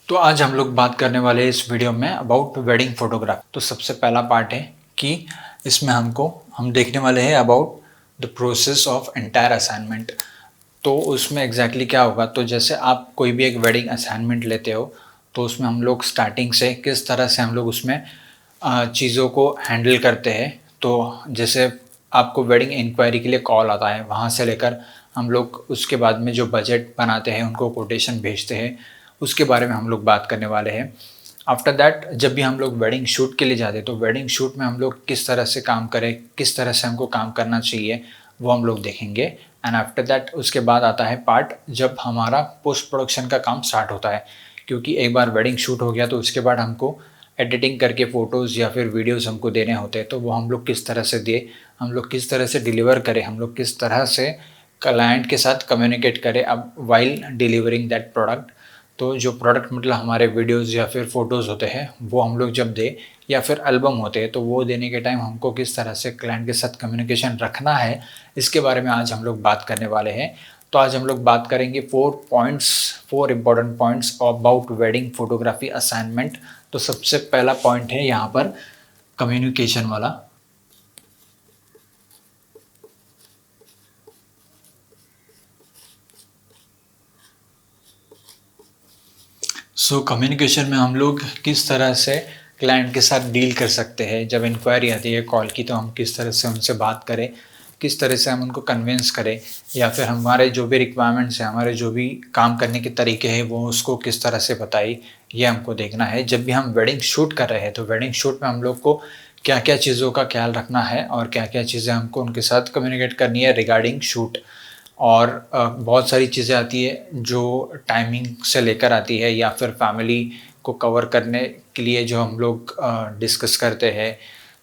तो आज हम लोग बात करने वाले हैं इस वीडियो में अबाउट वेडिंग फोटोग्राफ। तो सबसे पहला पार्ट है कि इसमें हम देखने वाले हैं about the process of entire assignment. तो उसमें एग्जैक्टली क्या होगा, तो जैसे आप कोई भी एक वेडिंग असाइनमेंट लेते हो तो उसमें हम लोग स्टार्टिंग से किस तरह से हम लोग उसमें चीज़ों को हैंडल करते हैं। तो जैसे आपको वेडिंग इंक्वायरी के लिए कॉल आता है, वहाँ से लेकर हम लोग उसके बाद में जो बजट बनाते हैं, उनको कोटेशन भेजते हैं, उसके बारे में हम लोग बात करने वाले हैं। आफ्टर दैट जब भी हम लोग वेडिंग शूट के लिए जाते हैं तो वेडिंग शूट में हम लोग किस तरह से काम करें, किस तरह से हमको काम करना चाहिए, वो हम लोग देखेंगे। एंड आफ्टर दैट उसके बाद आता है पार्ट जब हमारा पोस्ट प्रोडक्शन का काम स्टार्ट होता है, क्योंकि एक बार वेडिंग शूट हो गया तो उसके बाद हमको एडिटिंग करके फ़ोटोज़ या फिर वीडियोज़ हमको देने होते हैं। तो वो हम लोग किस तरह से दे, हम लोग किस तरह से डिलीवर करें, हम लोग किस तरह से क्लाइंट के साथ कम्युनिकेट करें अब वाइल डिलीवरिंग दैट प्रोडक्ट। तो जो प्रोडक्ट मतलब हमारे वीडियोज़ या फिर फ़ोटोज़ होते हैं वो हम लोग जब दें, या फिर एल्बम होते हैं तो वो देने के टाइम हमको किस तरह से क्लाइंट के साथ कम्युनिकेशन रखना है, इसके बारे में आज हम लोग बात करने वाले हैं। तो आज हम लोग बात करेंगे 4 important points about wedding photography assignment. तो सबसे पहला पॉइंट है यहाँ पर कम्युनिकेशन वाला। कम्युनिकेशन में हम लोग किस तरह से क्लाइंट के साथ डील कर सकते हैं। जब इंक्वायरी आती है कॉल की तो हम किस तरह से उनसे बात करें, किस तरह से हम उनको कन्विंस करें, या फिर हमारे जो भी रिक्वायरमेंट्स हैं, हमारे जो भी काम करने के तरीके हैं, वो उसको किस तरह से बताई, ये हमको देखना है। जब भी हम वेडिंग शूट कर रहे हैं तो वेडिंग शूट में हम लोग को क्या क्या चीज़ों का ख्याल रखना है और क्या क्या चीज़ें हमको उनके साथ कम्युनिकेट करनी है रिगार्डिंग शूट। और बहुत सारी चीज़ें आती है जो टाइमिंग से लेकर आती है, या फिर फैमिली को कवर करने के लिए जो हम लोग डिस्कस करते हैं,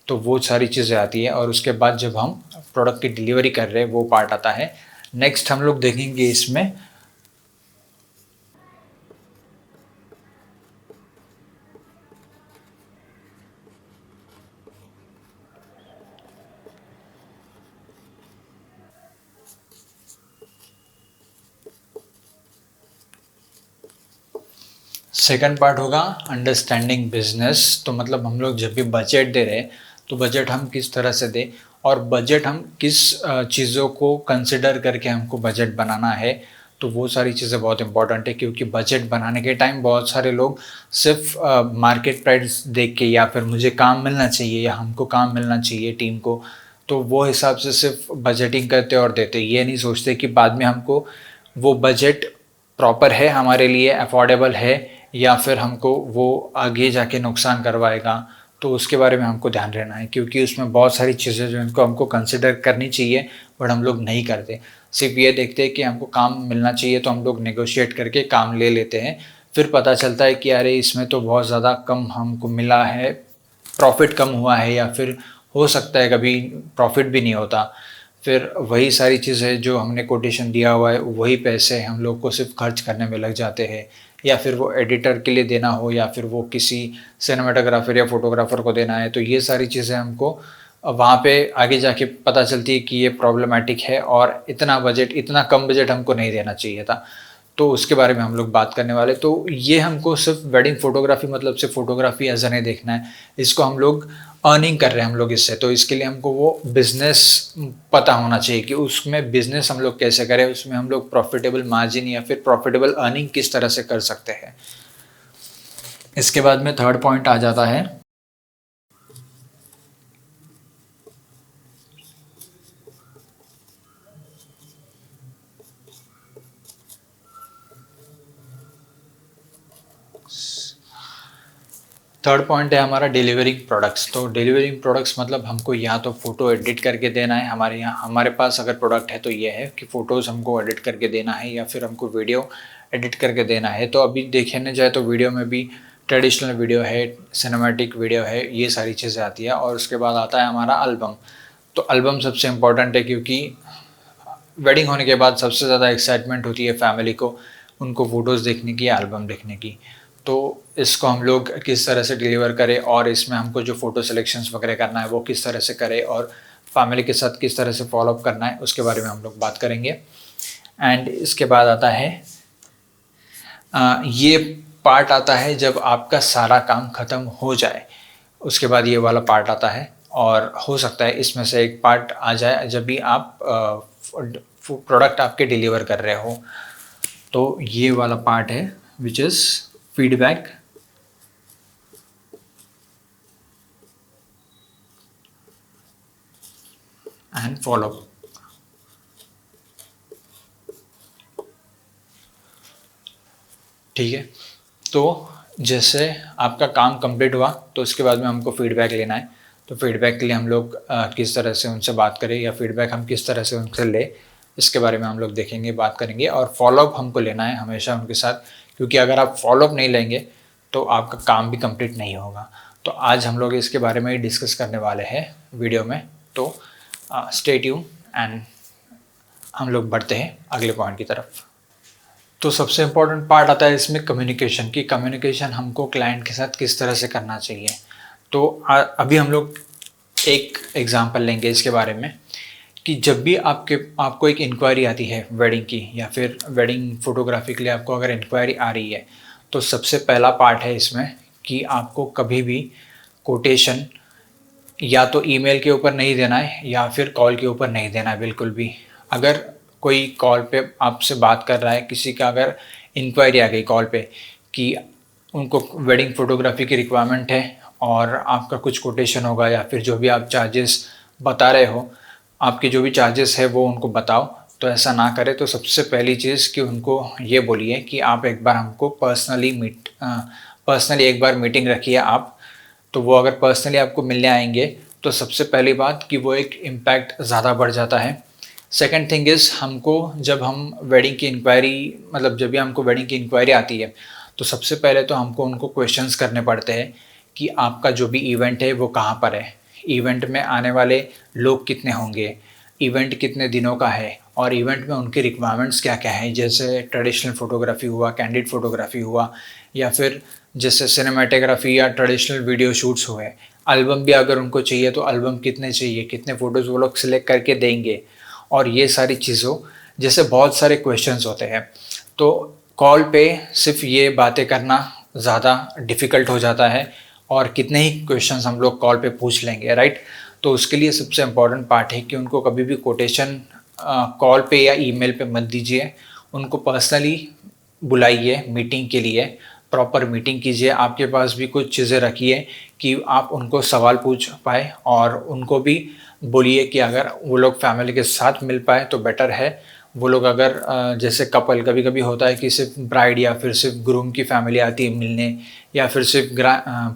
तो वो सारी चीज़ें आती है। और उसके बाद जब हम प्रोडक्ट की डिलीवरी कर रहे हैं वो पार्ट आता है। नेक्स्ट हम लोग देखेंगे इसमें सेकंड पार्ट होगा अंडरस्टैंडिंग बिजनेस। तो मतलब हम लोग जब भी बजट दे रहे हैं तो बजट हम किस तरह से दें, और बजट हम किस चीज़ों को कंसिडर करके हमको बजट बनाना है। तो वो सारी चीज़ें बहुत इंपॉर्टेंट है, क्योंकि बजट बनाने के टाइम बहुत सारे लोग सिर्फ मार्केट प्राइस देख के, या फिर मुझे काम मिलना चाहिए या हमको काम मिलना चाहिए टीम को, तो वो हिसाब से सिर्फ बजटिंग करते और देते, ये नहीं सोचते कि बाद में हमको वो बजट प्रॉपर है, हमारे लिए अफोर्डेबल है, या फिर हमको वो आगे जाके नुकसान करवाएगा। तो उसके बारे में हमको ध्यान रहना है, क्योंकि उसमें बहुत सारी चीज़ें जो इनको हमको कंसिडर करनी चाहिए बट हम लोग नहीं करते। सिर्फ ये देखते हैं कि हमको काम मिलना चाहिए तो हम लोग नेगोशिएट करके काम ले लेते हैं। फिर पता चलता है कि अरे इसमें तो बहुत ज़्यादा कम हमको मिला है, प्रॉफिट कम हुआ है, या फिर हो सकता है कभी प्रॉफिट भी नहीं होता। फिर वही सारी चीज़ें जो हमने कोटेशन दिया हुआ है वही पैसे हम लोग को सिर्फ खर्च करने में लग जाते हैं, या फिर वो एडिटर के लिए देना हो, या फिर वो किसी सिनेमाटोग्राफर या फोटोग्राफर को देना है। तो ये सारी चीज़ें हमको वहाँ पे आगे जाके पता चलती है कि ये प्रॉब्लमैटिक है और इतना बजट, इतना कम बजट हमको नहीं देना चाहिए था। तो उसके बारे में हम लोग बात करने वाले। तो ये हमको सिर्फ वेडिंग फ़ोटोग्राफ़ी मतलब सिर्फ फ़ोटोग्राफ़ी ऐसा नहीं देखना है, इसको हम लोग अर्निंग कर रहे हैं हम लोग इससे। तो इसके लिए हमको वो बिज़नेस पता होना चाहिए कि उसमें बिज़नेस हम लोग कैसे करें, उसमें हम लोग प्रॉफ़िटेबल मार्जिन या फिर प्रॉफ़िटेबल अर्निंग किस तरह से कर सकते हैं। इसके बाद में थर्ड पॉइंट आ जाता है थर्ड पॉइंट है हमारा डिलीवरिंग प्रोडक्ट्स। तो डिलीवरिंग प्रोडक्ट्स मतलब हमको या तो फ़ोटो एडिट करके देना है, हमारे यहाँ हमारे पास अगर प्रोडक्ट है तो ये है कि फ़ोटोज़ हमको एडिट करके देना है, या फिर हमको वीडियो एडिट करके देना है। तो अभी देखने जाए तो वीडियो में भी ट्रेडिशनल वीडियो है, सिनेमैटिक वीडियो है, ये सारी चीज़ें आती है। और उसके बाद आता है हमारा एल्बम। तो एल्बम सबसे इम्पॉर्टेंट है, क्योंकि वेडिंग होने के बाद सबसे ज़्यादा एक्साइटमेंट होती है फैमिली को, उनको फ़ोटोज़ देखने की, एल्बम देखने की। तो इसको हम लोग किस तरह से डिलीवर करें, और इसमें हमको जो फ़ोटो सिलेक्शंस वगैरह करना है वो किस तरह से करें, और फैमिली के साथ किस तरह से फॉलो अप करना है, उसके बारे में हम लोग बात करेंगे। एंड इसके बाद आता है ये पार्ट आता है जब आपका सारा काम ख़त्म हो जाए, उसके बाद ये वाला पार्ट आता है। और हो सकता है इसमें से एक पार्ट आ जाए जब भी आप प्रोडक्ट आपके डिलीवर कर रहे हो। तो ये वाला पार्ट है which is feedback and follow up. ठीक है, तो जैसे आपका काम कंप्लीट हुआ तो उसके बाद में हमको फीडबैक लेना है। तो फीडबैक के लिए हम लोग किस तरह से उनसे बात करें या फीडबैक हम किस तरह से उनसे लें, इसके बारे में हम लोग देखेंगे, बात करेंगे। और फॉलोअप हमको लेना है हमेशा उनके साथ, क्योंकि अगर आप फॉलोअप नहीं लेंगे तो आपका काम भी कंप्लीट नहीं होगा। तो आज हम लोग इसके बारे में ही डिस्कस करने वाले हैं वीडियो में। तो स्टे ट्यून एंड हम लोग बढ़ते हैं अगले पॉइंट की तरफ। तो सबसे इम्पोर्टेंट पार्ट आता है इसमें कम्युनिकेशन की। कम्युनिकेशन हमको क्लाइंट के साथ किस तरह से करना चाहिए। तो अभी हम लोग एक एग्जांपल लेंगे इसके बारे में कि जब भी आपको एक इंक्वायरी आती है वेडिंग की, या फिर वेडिंग फोटोग्राफी के लिए आपको अगर इंक्वायरी आ रही है, तो सबसे पहला पार्ट है इसमें कि आपको कभी भी कोटेशन या तो ईमेल के ऊपर नहीं देना है या फिर कॉल के ऊपर नहीं देना है बिल्कुल भी। अगर कोई कॉल पे आपसे बात कर रहा है, किसी का अगर इंक्वायरी आ गई कॉल पे कि उनको वेडिंग फोटोग्राफी की रिक्वायरमेंट है और आपका कुछ कोटेशन होगा या फिर जो भी आप चार्जेस बता रहे हो, आपके जो भी चार्जेस है वो उनको बताओ। तो ऐसा ना करें। तो सबसे पहली चीज़ कि उनको ये बोलिए कि आप एक बार हमको पर्सनली एक बार मीटिंग रखिए आप। तो वो अगर पर्सनली आपको मिलने आएंगे तो सबसे पहली बात कि वो एक इम्पैक्ट ज़्यादा बढ़ जाता है। सेकंड थिंग इज़ हमको जब भी हमको वेडिंग की इंक्वायरी आती है तो सबसे पहले तो हमको उनको क्वेश्चंस करने पड़ते हैं कि आपका जो भी इवेंट है वो कहाँ पर है, इवेंट में आने वाले लोग कितने होंगे, इवेंट कितने दिनों का है, और इवेंट में उनकी रिक्वायरमेंट्स क्या क्या हैं। जैसे ट्रेडिशनल फ़ोटोग्राफी हुआ, कैंडिड फ़ोटोग्राफी हुआ, या फिर जैसे सिनेमाटोग्राफी या ट्रेडिशनल वीडियो शूट्स हुए। एल्बम भी अगर उनको चाहिए तो एल्बम कितने चाहिए, कितने फ़ोटोज़ वो लोग सिलेक्ट करके देंगे, और ये सारी चीज़ों जैसे बहुत सारे क्वेश्चंस होते हैं। तो कॉल पे सिर्फ ये बातें करना ज़्यादा डिफ़िकल्ट हो जाता है, और कितने ही क्वेश्चंस हम लोग कॉल पे पूछ लेंगे, राइट। तो उसके लिए सबसे इम्पॉर्टेंट पार्ट है कि उनको कभी भी कोटेशन कॉल पे या ईमेल पे मत दीजिए। उनको पर्सनली बुलाइए मीटिंग के लिए, प्रॉपर मीटिंग कीजिए। आपके पास भी कुछ चीज़ें रखिए कि आप उनको सवाल पूछ पाए, और उनको भी बोलिए कि अगर वो लोग फैमिली के साथ मिल पाए तो बेटर है। वो लोग अगर जैसे कपल, कभी कभी होता है कि सिर्फ ब्राइड या फिर सिर्फ ग्रूम की फैमिली आती है मिलने, या फिर सिर्फ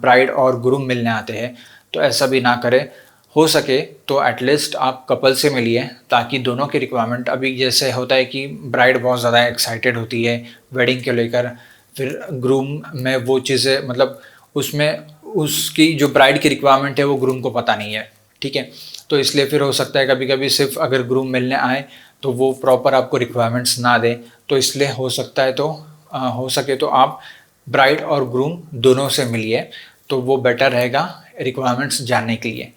ब्राइड और ग्रूम मिलने आते हैं। तो ऐसा भी ना करें। हो सके तो एटलीस्ट आप कपल से मिलिए, ताकि दोनों की रिक्वायरमेंट, अभी जैसे होता है कि ब्राइड बहुत ज़्यादा एक्साइटेड होती है वेडिंग के लेकर, फिर ग्रूम में वो चीज़ें उसमें उसकी जो ब्राइड की रिक्वायरमेंट है वो ग्रूम को पता नहीं है, ठीक है। तो इसलिए फिर हो सकता है कभी कभी सिर्फ अगर ग्रूम मिलने आए तो वो प्रॉपर आपको रिक्वायरमेंट्स ना दे। तो इसलिए हो सके तो आप ब्राइड और ग्रूम दोनों से मिलिए, तो वो बेटर रहेगा रिक्वायरमेंट्स जानने के लिए।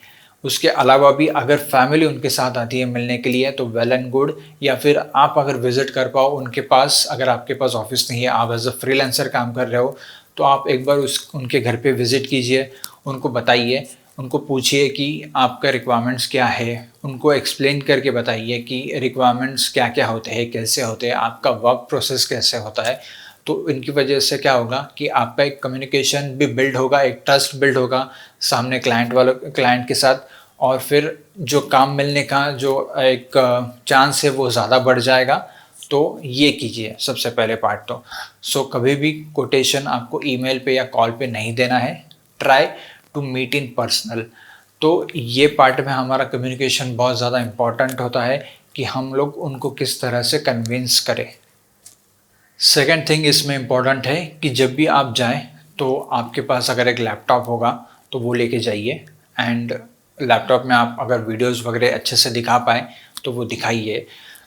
उसके अलावा भी अगर फैमिली उनके साथ आती है मिलने के लिए तो वेल एंड गुड, या फिर आप अगर विज़िट कर पाओ उनके पास, अगर आपके पास ऑफिस नहीं है, आप एज अ फ्रीलांसर काम कर रहे हो, तो आप एक बार उनके घर पे विज़िट कीजिए, उनको बताइए, उनको पूछिए कि आपका रिक्वायरमेंट्स क्या है, उनको एक्सप्लेन करके बताइए कि रिक्वायरमेंट्स क्या क्या होते हैं, कैसे होते हैं, आपका वर्क प्रोसेस कैसे होता है। तो इनकी वजह से क्या होगा कि आपका एक कम्युनिकेशन भी बिल्ड होगा, एक ट्रस्ट बिल्ड होगा सामने क्लाइंट के साथ, और फिर जो काम मिलने का जो एक चांस है वो ज़्यादा बढ़ जाएगा। तो ये कीजिए सबसे पहले पार्ट तो कभी भी कोटेशन आपको ईमेल पे या कॉल पे नहीं देना है। Try to meet in personal. तो ये पार्ट में हमारा कम्युनिकेशन बहुत ज़्यादा इम्पॉर्टेंट होता है कि हम लोग उनको किस तरह से कन्विंस करें। सेकेंड थिंग इसमें इम्पॉर्टेंट है कि जब भी आप जाएं तो आपके पास अगर एक लैपटॉप होगा तो वो लेके जाइए, एंड लैपटॉप में आप अगर वीडियोस वगैरह अच्छे से दिखा पाएँ तो वो दिखाइए।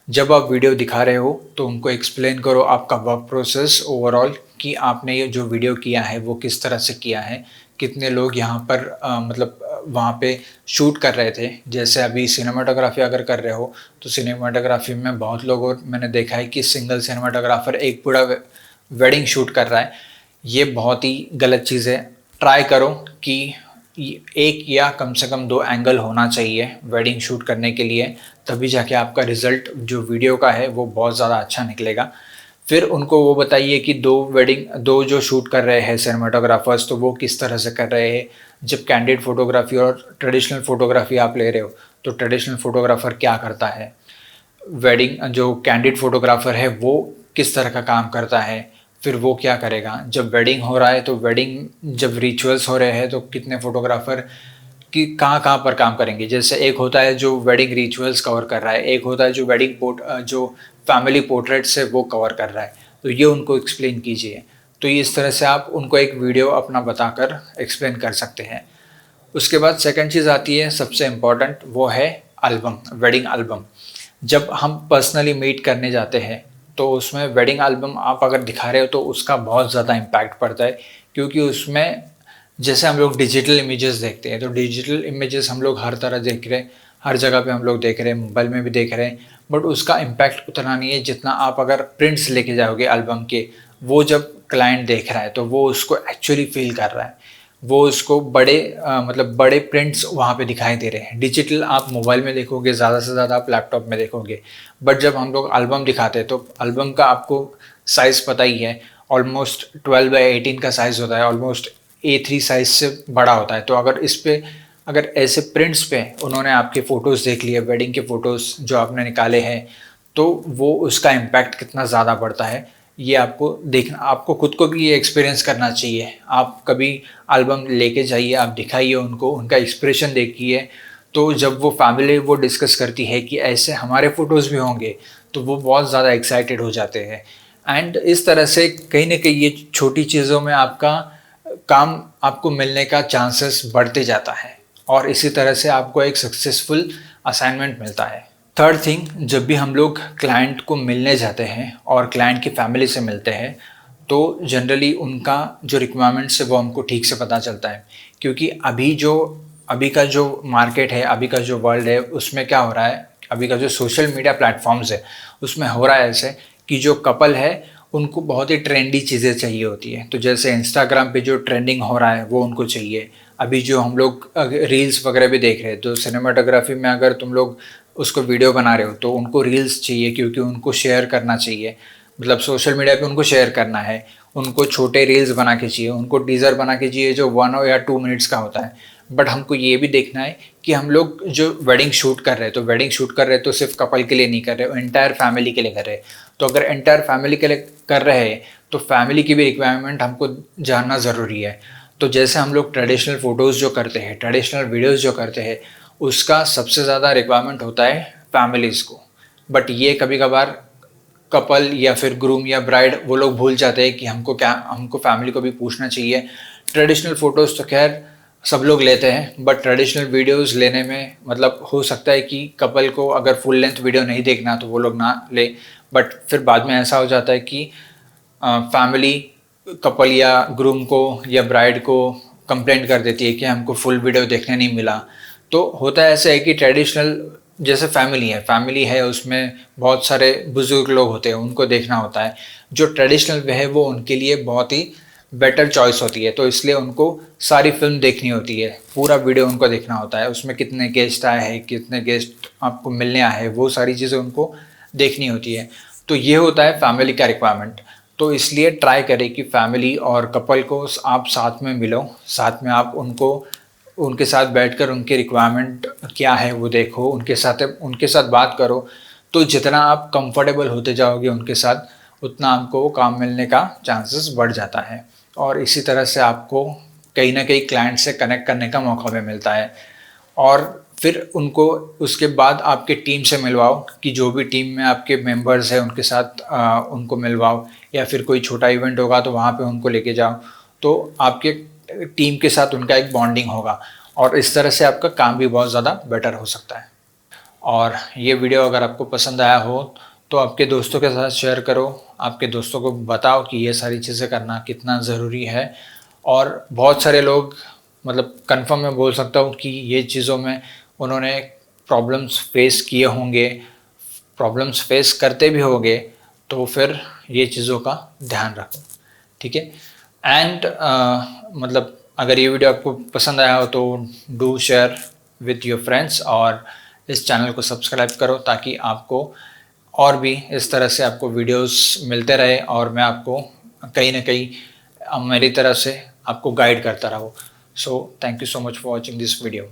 जब आप वीडियो दिखा रहे हो तो उनको एक्सप्लेन करो आपका वर्क प्रोसेस ओवरऑल, कि आपने ये जो वीडियो किया है वो किस तरह से किया है, कितने लोग यहाँ पर वहाँ पे शूट कर रहे थे। जैसे अभी सिनेमाटोग्राफी अगर कर रहे हो तो सिनेमाटोग्राफी में बहुत लोगों मैंने देखा है कि सिंगल सिनेमाटोग्राफर एक पूरा वेडिंग शूट कर रहा है, ये बहुत ही गलत चीज़ है। ट्राई करो कि एक या कम से कम 2 एंगल होना चाहिए वेडिंग शूट करने के लिए, तभी जाके आपका रिज़ल्ट जो वीडियो का है वो बहुत ज़्यादा अच्छा निकलेगा। फिर उनको वो बताइए कि 2 जो शूट कर रहे हैं सिनेमाटोग्राफर्स, तो वो किस तरह से कर रहे हैं। जब कैंडिड फ़ोटोग्राफ़ी और ट्रेडिशनल फ़ोटोग्राफ़ी आप ले रहे हो, तो ट्रेडिशनल फ़ोटोग्राफ़र क्या करता है, वेडिंग जो कैंडिड फ़ोटोग्राफ़र है वो किस तरह का काम करता है, फिर वो क्या करेगा। जब वेडिंग हो रहा है तो वेडिंग जब रिचुअल्स हो रहे हैं तो कितने फ़ोटोग्राफ़र कि कहाँ-कहाँ पर काम करेंगे। जैसे एक होता है जो वेडिंग रिचुअल्स कवर कर रहा है, एक होता है जो जो फैमिली पोर्ट्रेट्स है वो कवर कर रहा है। तो ये उनको एक्सप्लेन कीजिए। तो ये इस तरह से आप उनको एक वीडियो अपना बताकर एक्सप्लेन कर सकते हैं। उसके बाद सेकंड चीज़ आती है सबसे इम्पोर्टेंट, वो है एल्बम, वेडिंग एल्बम। जब हम पर्सनली मीट करने जाते हैं तो उसमें वेडिंग एल्बम आप अगर दिखा रहे हो तो उसका बहुत ज़्यादा इम्पैक्ट पड़ता है, क्योंकि उसमें जैसे हम लोग डिजिटल इमेजेस देखते हैं तो डिजिटल इमेजेस हम लोग हर तरह देख रहे हैं, हर जगह पे हम लोग देख रहे हैं, मोबाइल में भी देख रहे हैं, बट उसका इम्पैक्ट उतना नहीं है जितना आप अगर प्रिंट्स लेके जाओगे एल्बम के। वो जब क्लाइंट देख रहा है तो वो उसको एक्चुअली फील कर रहा है, वो उसको बड़े मतलब बड़े प्रिंट्स वहाँ पे दिखाई दे रहे हैं। डिजिटल आप मोबाइल में देखोगे, ज़्यादा से ज़्यादा आप लैपटॉप में देखोगे, बट जब हम लोग एल्बम दिखाते हैं तो एल्बम का आपको साइज़ पता ही है, ऑलमोस्ट 12x18 का साइज़ होता है, ऑलमोस्ट A3 साइज़ से बड़ा होता है। तो अगर इस पे अगर ऐसे प्रिंट्स पे उन्होंने आपके फ़ोटोज़ देख लिए, वेडिंग के फ़ोटोज़ जो आपने निकाले हैं, तो वो उसका इम्पैक्ट कितना ज़्यादा पड़ता है ये आपको देखना, आपको खुद को भी ये एक्सपीरियंस करना चाहिए। आप कभी एल्बम लेके जाइए, आप दिखाइए उनको, उनका एक्सप्रेशन देखिए। तो जब वो फैमिली वो डिस्कस करती है कि ऐसे हमारे फ़ोटोज़ भी होंगे, तो वो बहुत ज़्यादा एक्साइटेड हो जाते हैं। एंड इस तरह से कहीं न कहीं ये छोटी चीज़ों में आपका काम आपको मिलने का चांसेस बढ़ते जाता है, और इसी तरह से आपको एक सक्सेसफुल असाइनमेंट मिलता है। थर्ड थिंग, जब भी हम लोग क्लाइंट को मिलने जाते हैं और क्लाइंट की फैमिली से मिलते हैं, तो जनरली उनका जो रिक्वायरमेंट्स है वो हमको ठीक से पता चलता है, क्योंकि अभी का जो मार्केट है, अभी का जो वर्ल्ड है, उसमें क्या हो रहा है, अभी का जो सोशल मीडिया प्लेटफॉर्म्स है उसमें हो रहा है ऐसे कि जो कपल है उनको बहुत ही ट्रेंडी चीज़ें चाहिए होती है। तो जैसे इंस्टाग्राम पे जो ट्रेंडिंग हो रहा है वो उनको चाहिए। अभी जो हम लोग रील्स वगैरह भी देख रहे हैं, तो सिनेमाटोग्राफी में अगर तुम लोग उसको वीडियो बना रहे हो तो उनको रील्स चाहिए, क्योंकि उनको शेयर करना चाहिए, मतलब सोशल मीडिया पे उनको शेयर करना है। उनको छोटे रील्स बना के चाहिए, उनको टीज़र बना के चाहिए जो 1 या 2 मिनट्स का होता है। बट हमको ये भी देखना है कि हम लोग जो वेडिंग शूट कर रहे हैं, तो वेडिंग शूट कर रहे हैं तो सिर्फ कपल के लिए नहीं कर रहे, एंटायर फैमिली के लिए कर रहे हैं। तो अगर एंटायर फैमिली के लिए कर रहे हैं तो फैमिली की भी रिक्वायरमेंट हमको जानना ज़रूरी है। तो जैसे हम लोग ट्रेडिशनल फ़ोटोज़ जो करते हैं, ट्रेडिशनल वीडियोज़ जो करते हैं, उसका सबसे ज़्यादा रिक्वायरमेंट होता है फैमिलीज़ को। बट ये कभी कभार कपल या फिर ग्रूम या ब्राइड वो लोग भूल जाते हैं कि हमको फैमिली को भी पूछना चाहिए। ट्रेडिशनल फ़ोटोज़ तो खैर सब लोग लेते हैं, बट ट्रेडिशनल वीडियोज़ लेने में मतलब हो सकता है कि कपल को अगर फुल लेंथ वीडियो नहीं देखना तो वो लोग ना ले। बट फिर बाद में ऐसा हो जाता है कि फैमिली कपल या ग्रूम को या ब्राइड को कंप्लेंट कर देती है कि हमको फुल वीडियो देखने नहीं मिला। तो होता है ऐसा है कि ट्रेडिशनल जैसे फैमिली है उसमें बहुत सारे बुजुर्ग लोग होते हैं, उनको देखना होता है। जो ट्रेडिशनल वे है वो उनके लिए बहुत ही बेटर चॉइस होती है, तो इसलिए उनको सारी फिल्म देखनी होती है, पूरा वीडियो उनको देखना होता है, उसमें कितने गेस्ट आए हैं, कितने गेस्ट आपको मिलने आए हैं, वो सारी चीज़ें उनको देखनी होती है। तो ये होता है फैमिली का रिक्वायरमेंट। तो इसलिए ट्राई करें कि फैमिली और कपल को आप साथ में मिलो, साथ में आप उनके साथ बैठकर उनकी रिक्वायरमेंट क्या है वो देखो, उनके साथ बात करो। तो जितना आप कंफर्टेबल होते जाओगे उनके साथ, उतना आपको वो काम मिलने का चांसेस बढ़ जाता है, और इसी तरह से आपको कहीं ना कहीं क्लाइंट से कनेक्ट करने का मौका भी मिलता है। और फिर उनको उसके बाद आपके टीम से मिलवाओ, कि जो भी टीम में आपके मेंबर्स हैं उनके साथ उनको मिलवाओ, या फिर कोई छोटा इवेंट होगा तो वहाँ पे उनको लेके जाओ। तो आपके टीम के साथ उनका एक बॉन्डिंग होगा, और इस तरह से आपका काम भी बहुत ज़्यादा बेटर हो सकता है। और ये वीडियो अगर आपको पसंद आया हो तो आपके दोस्तों के साथ शेयर करो, आपके दोस्तों को बताओ कि ये सारी चीज़ें करना कितना ज़रूरी है। और बहुत सारे लोग, मतलब कंफर्म मैं बोल सकता हूँ कि ये चीज़ों में उन्होंने प्रॉब्लम्स फेस किए होंगे, प्रॉब्लम्स फेस करते भी होंगे, तो फिर ये चीज़ों का ध्यान रखो, ठीक है। एंड मतलब अगर ये वीडियो आपको पसंद आया हो तो do share with your friends और इस चैनल को सब्सक्राइब करो ताकि आपको और भी इस तरह से आपको वीडियोस मिलते रहे और मैं आपको कहीं ना कहीं मेरी तरफ से आपको गाइड करता रहूँ. So thank you so much for watching this video.